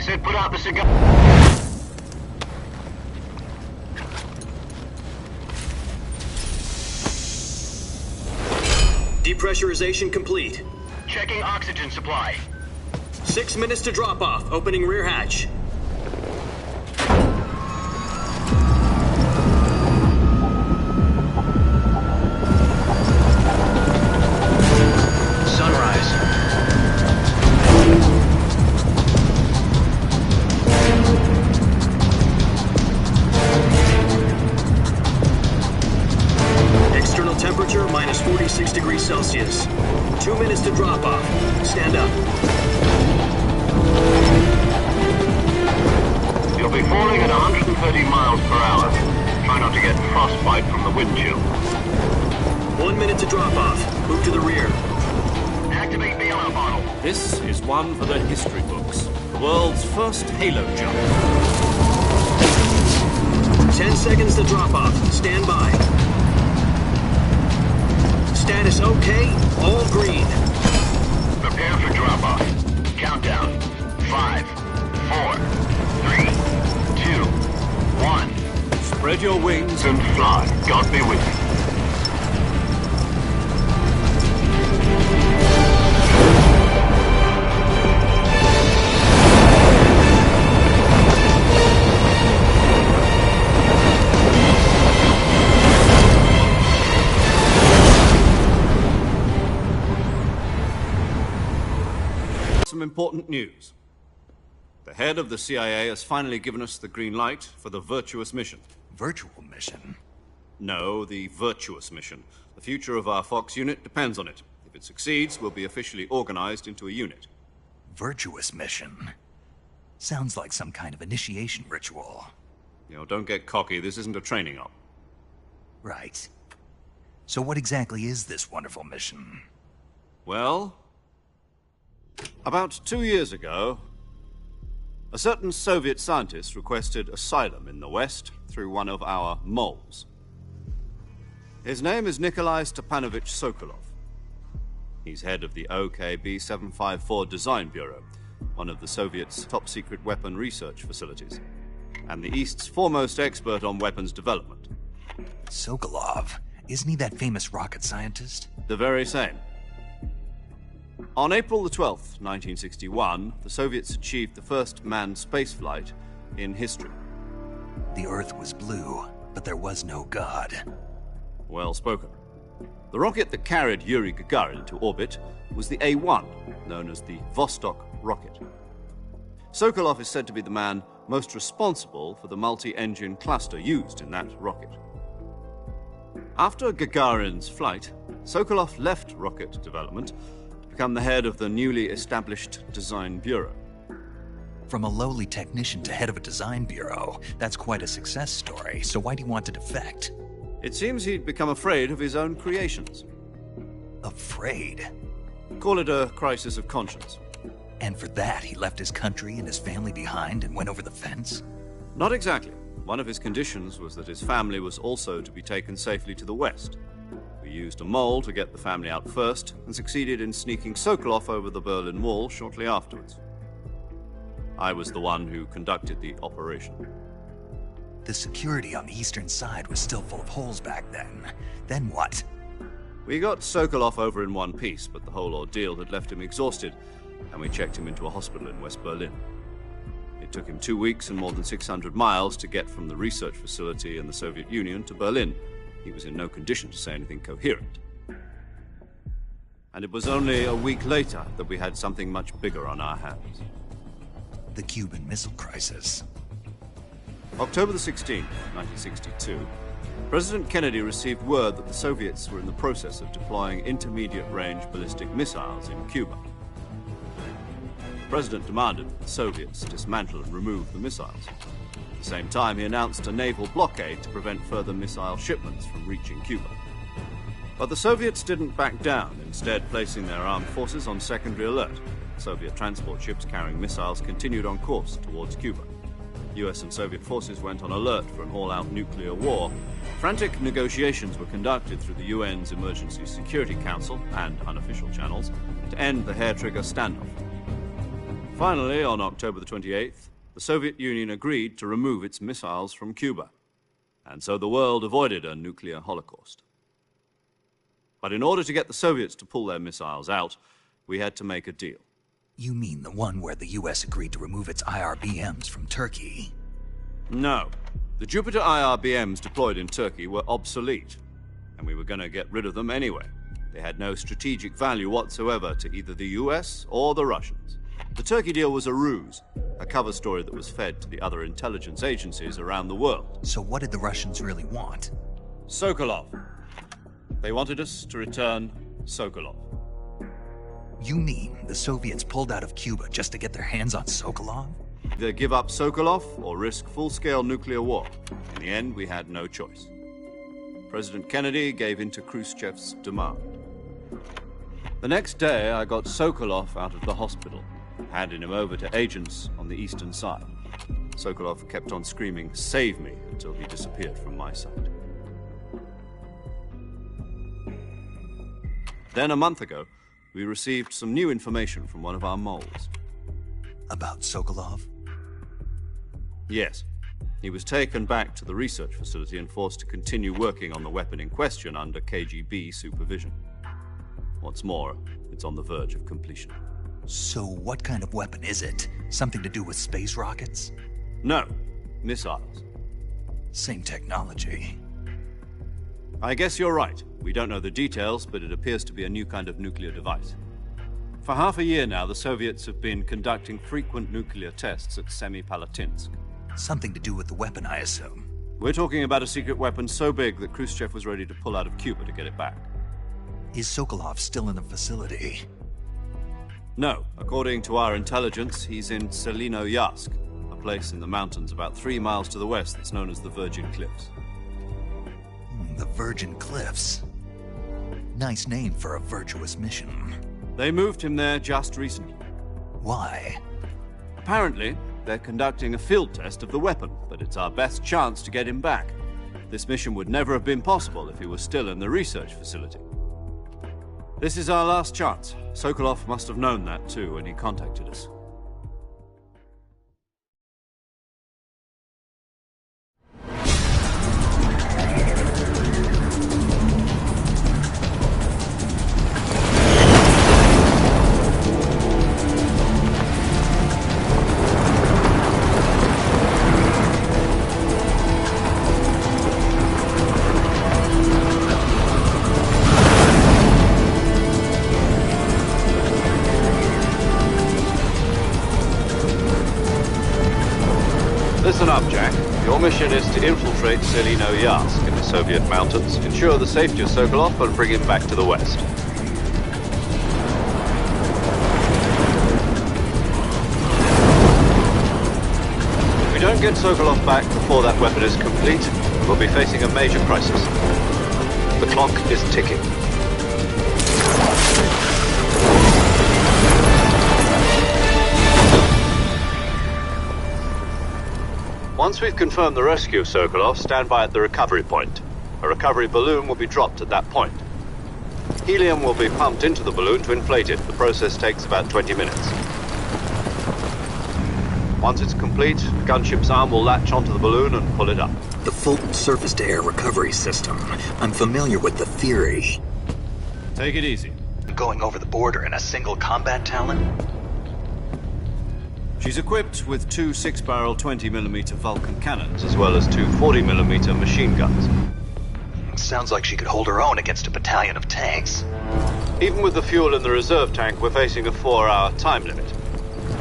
said put out the cigar. Depressurization complete. Checking oxygen supply. 6 minutes to drop off. Opening rear hatch. Sunrise. External temperature minus 46 degrees Celsius. 2 minutes to drop off. Stand up. You'll be falling at 130 miles per hour. Try not to get frostbite from the wind chill. 1 minute to drop off. Move to the rear. Activate bailout model. This is one for the history books. The world's first halo jump. 10 seconds to drop off. Stand by. Status okay. All green. Prepare for drop-off. Countdown. 5, 4, 3, 2, 1. Spread your wings And fly. God be with you. some important news. The head of the CIA has finally given us the green light for the Virtuous mission. Virtual mission? No, the Virtuous mission. The future of our Fox unit depends on it. If it succeeds, we'll be officially organized into a unit. Virtuous mission? Sounds like some kind of initiation ritual. You know, don't get cocky. This isn't a training op. Right. So what exactly is this wonderful mission? Well, about 2 years ago, a certain Soviet scientist requested asylum in the West through one of our moles. His name is Nikolai Stepanovich Sokolov. He's head of the OKB-754 Design Bureau, one of the Soviets' top-secret weapon research facilities, and the East's foremost expert on weapons development. Sokolov? Isn't he that famous rocket scientist? The very same. On April the 12th, 1961, the Soviets achieved the first manned spaceflight in history. The Earth was blue, but there was no God. Well spoken. The rocket that carried Yuri Gagarin to orbit was the A-1, known as the Vostok rocket. Sokolov is said to be the man most responsible for the multi-engine cluster used in that rocket. After Gagarin's flight, Sokolov left rocket development to become the head of the newly established Design Bureau. From a lowly technician to head of a design bureau, that's quite a success story, so why do you want to defect? It seems he'd become afraid of his own creations. Afraid? Call it a crisis of conscience. And for that, he left his country and his family behind and went over the fence? Not exactly. One of his conditions was that his family was also to be taken safely to the West. We used a mole to get the family out first and succeeded in sneaking Sokolov over the Berlin Wall shortly afterwards. I was the one who conducted the operation. The security on the eastern side was still full of holes back then. Then what? We got Sokolov over in one piece, but the whole ordeal had left him exhausted, and we checked him into a hospital in West Berlin. It took him 2 weeks and more than 600 miles to get from the research facility in the Soviet Union to Berlin. He was in no condition to say anything coherent. And it was only a week later that we had something much bigger on our hands. The Cuban Missile Crisis. October the 16th, 1962, President Kennedy received word that the Soviets were in the process of deploying intermediate-range ballistic missiles in Cuba. The President demanded that the Soviets dismantle and remove the missiles. At the same time, he announced a naval blockade to prevent further missile shipments from reaching Cuba. But the Soviets didn't back down, instead placing their armed forces on secondary alert. Soviet transport ships carrying missiles continued on course towards Cuba. US and Soviet forces went on alert for an all-out nuclear war. Frantic negotiations were conducted through the UN's Emergency Security Council and unofficial channels to end the hair-trigger standoff. Finally, on October the 28th, the Soviet Union agreed to remove its missiles from Cuba, and so the world avoided a nuclear holocaust. But in order to get the Soviets to pull their missiles out, we had to make a deal. You mean the one where the US agreed to remove its IRBMs from Turkey? No. The Jupiter IRBMs deployed in Turkey were obsolete, and we were going to get rid of them anyway. They had no strategic value whatsoever to either the US or the Russians. The Turkey deal was a ruse, a cover story that was fed to the other intelligence agencies around the world. So what did the Russians really want? Sokolov. They wanted us to return Sokolov. You mean the Soviets pulled out of Cuba just to get their hands on Sokolov? Either give up Sokolov or risk full-scale nuclear war. In the end, we had no choice. President Kennedy gave in to Khrushchev's demand. The next day, I got Sokolov out of the hospital, handing him over to agents on the eastern side. Sokolov kept on screaming, "Save me," until he disappeared from my sight. Then, a month ago, we received some new information from one of our moles. About Sokolov? Yes. He was taken back to the research facility and forced to continue working on the weapon in question under KGB supervision. What's more, it's on the verge of completion. So what kind of weapon is it? Something to do with space rockets? No, missiles. Same technology. I guess you're right. We don't know the details, but it appears to be a new kind of nuclear device. For half a year now, the Soviets have been conducting frequent nuclear tests at Semipalatinsk. Something to do with the weapon, I assume. We're talking about a secret weapon so big that Khrushchev was ready to pull out of Cuba to get it back. Is Sokolov still in the facility? No. According to our intelligence, he's in Selinoyarsk, a place in the mountains about 3 miles to the west that's known as the Virgin Cliffs. The Virgin Cliffs. Nice name for a virtuous mission. They moved him there just recently. Why? Apparently, they're conducting a field test of the weapon, but it's our best chance to get him back. This mission would never have been possible if he was still in the research facility. This is our last chance. Sokolov must have known that too when he contacted us. Listen up, Jack. Your mission is to infiltrate Selinoyarsk in the Soviet mountains, ensure the safety of Sokolov, and bring him back to the west. If we don't get Sokolov back before that weapon is complete, we'll be facing a major crisis. The clock is ticking. Once we've confirmed the rescue of Sokolov, stand by at the recovery point. A recovery balloon will be dropped at that point. Helium will be pumped into the balloon to inflate it. The process takes about 20 minutes. Once it's complete, the gunship's arm will latch onto the balloon and pull it up. The Fulton surface-to-air recovery system. I'm familiar with the theory. Take it easy. Going over the border in a single combat Talon? She's equipped with 2 6-barrel 20mm Vulcan cannons, as well as 2 40mm machine guns. Sounds like she could hold her own against a battalion of tanks. Even with the fuel in the reserve tank, we're facing a 4-hour time limit.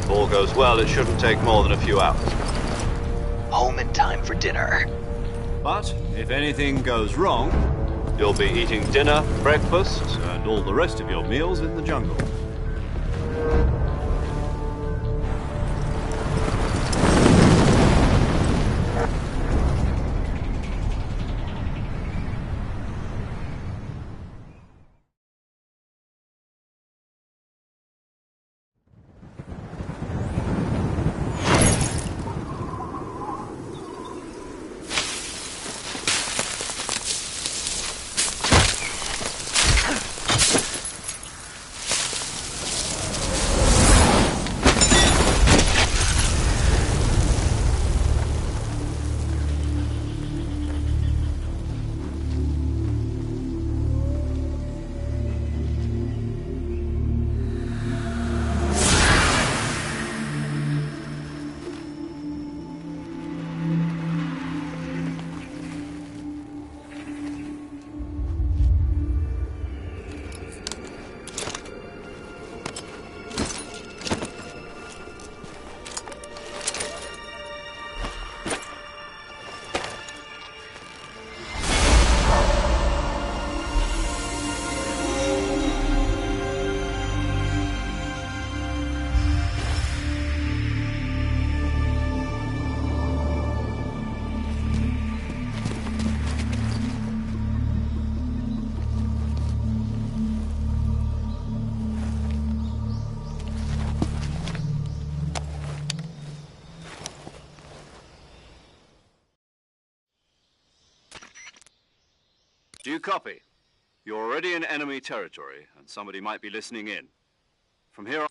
If all goes well, it shouldn't take more than a few hours. Home in time for dinner. But if anything goes wrong, you'll be eating dinner, breakfast, and all the rest of your meals in the jungle. Do you copy? You're already in enemy territory, and somebody might be listening in. From here on...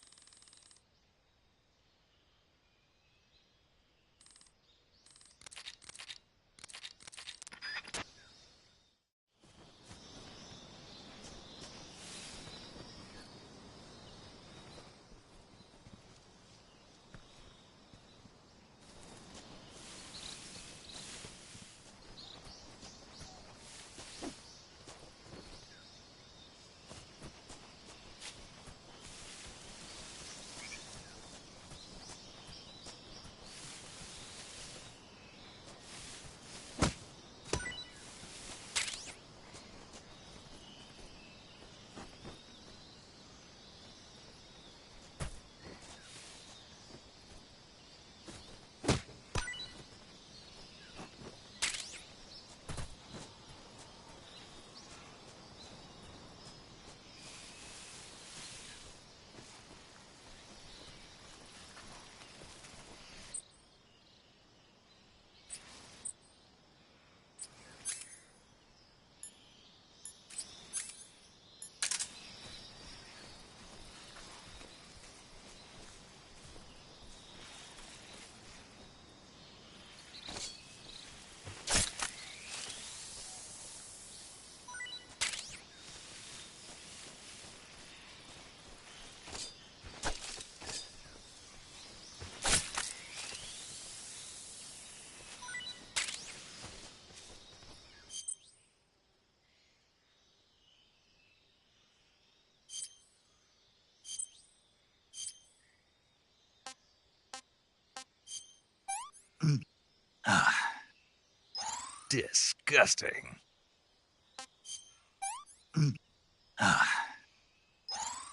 Disgusting.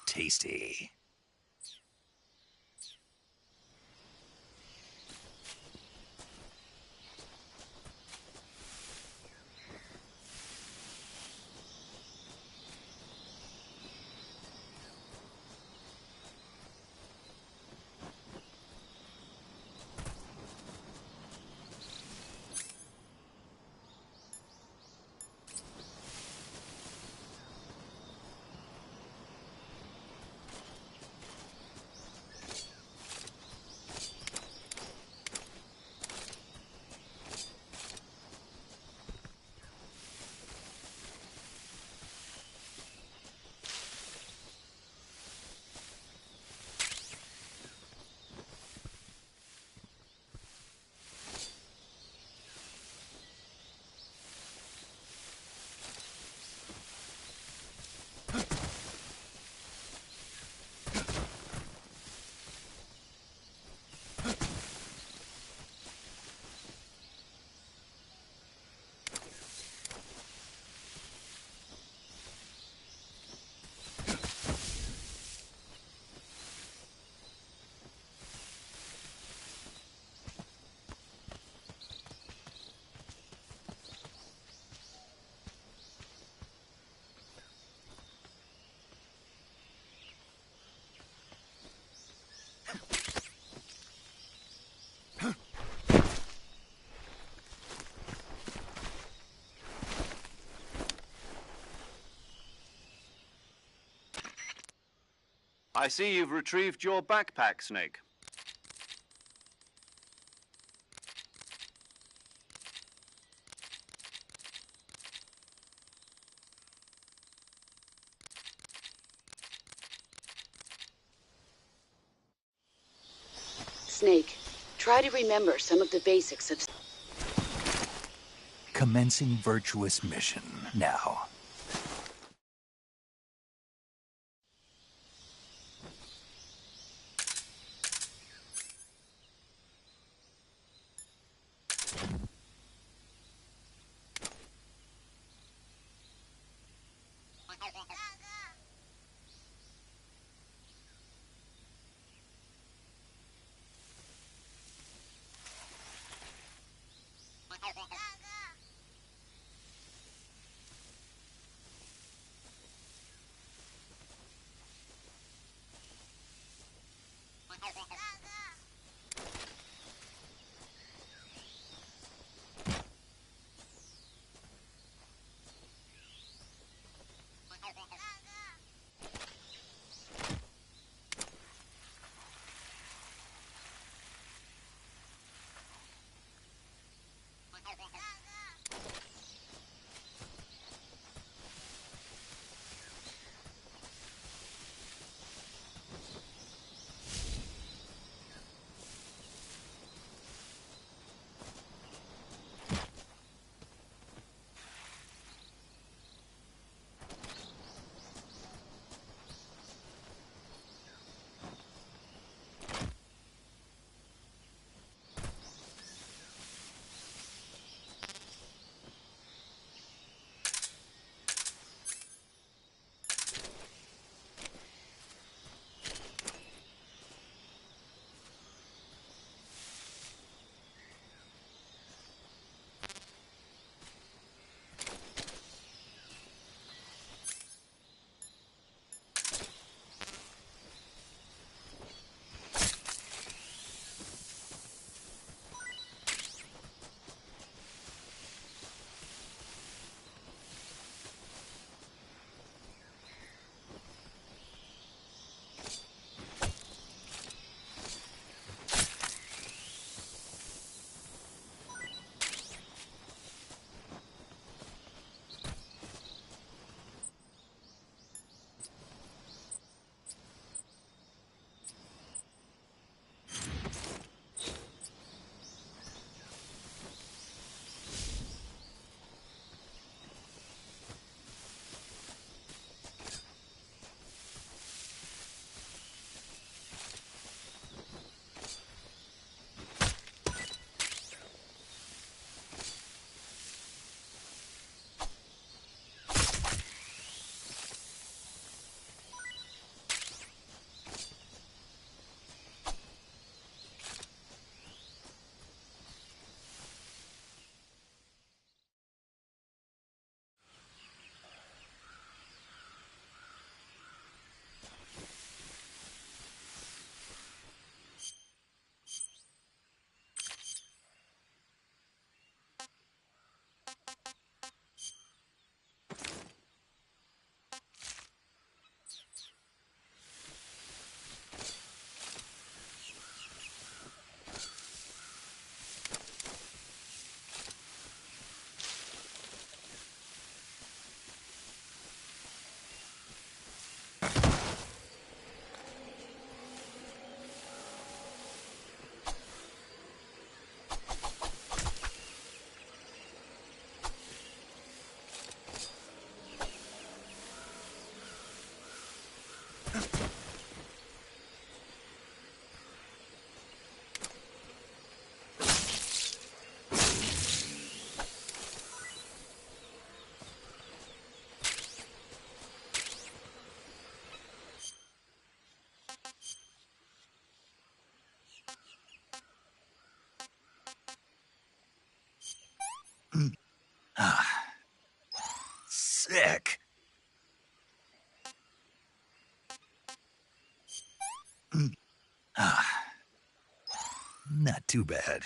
Tasty. I see you've retrieved your backpack, Snake. Snake, try to remember some of the basics of... Commencing virtuous mission now. Sick. Not too bad.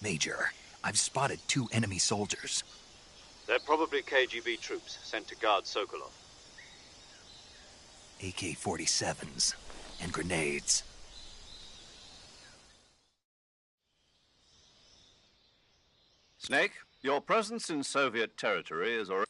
Major, I've spotted 2 enemy soldiers. They're probably KGB troops sent to guard Sokolov. AK-47s and grenades. Snake, your presence in Soviet territory is already...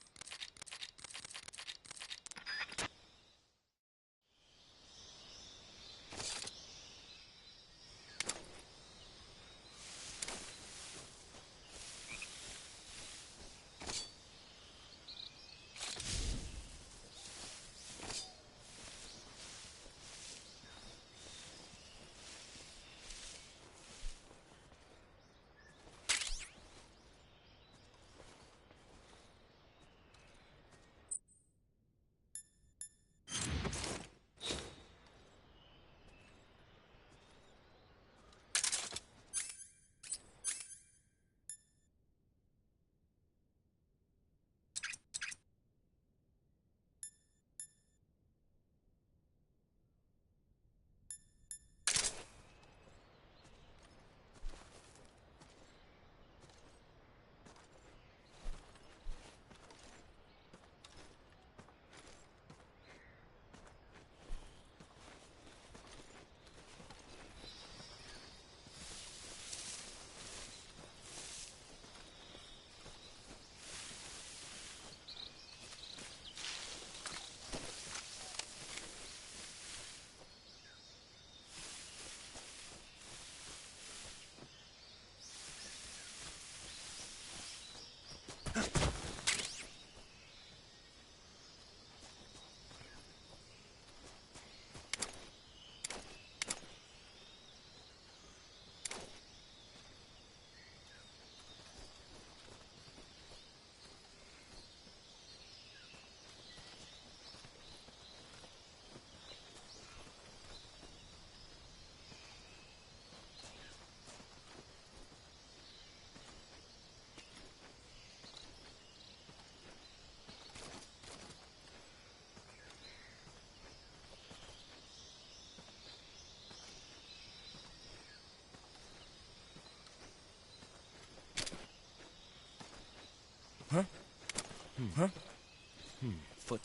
Foot.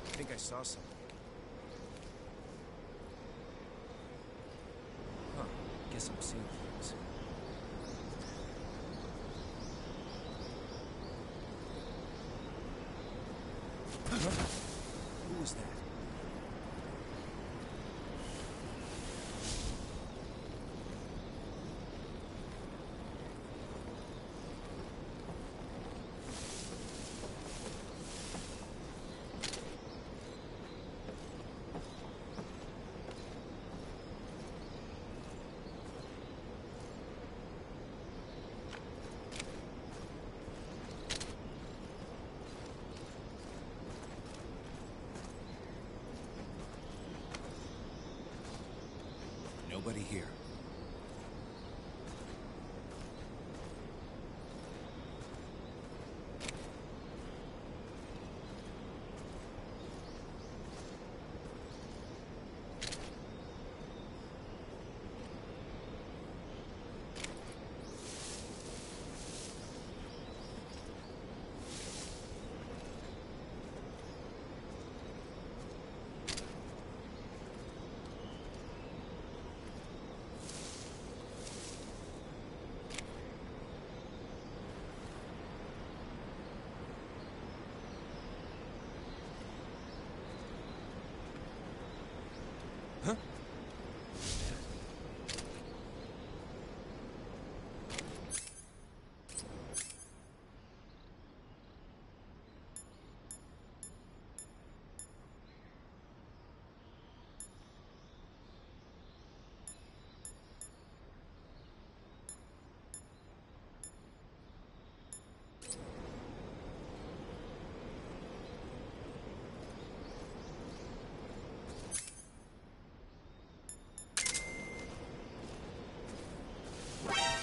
I think I saw something. Huh. Guess I'm seeing things. Who was that? Nobody here.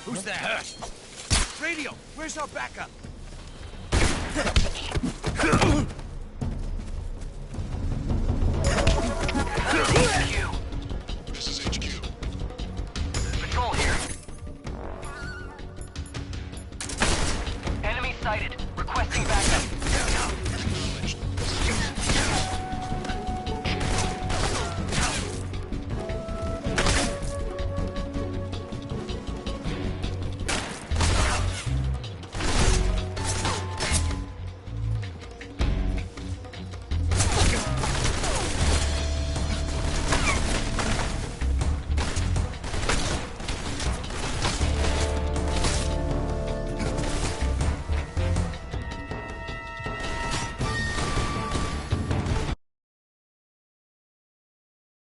Who's that? Radio, where's our backup?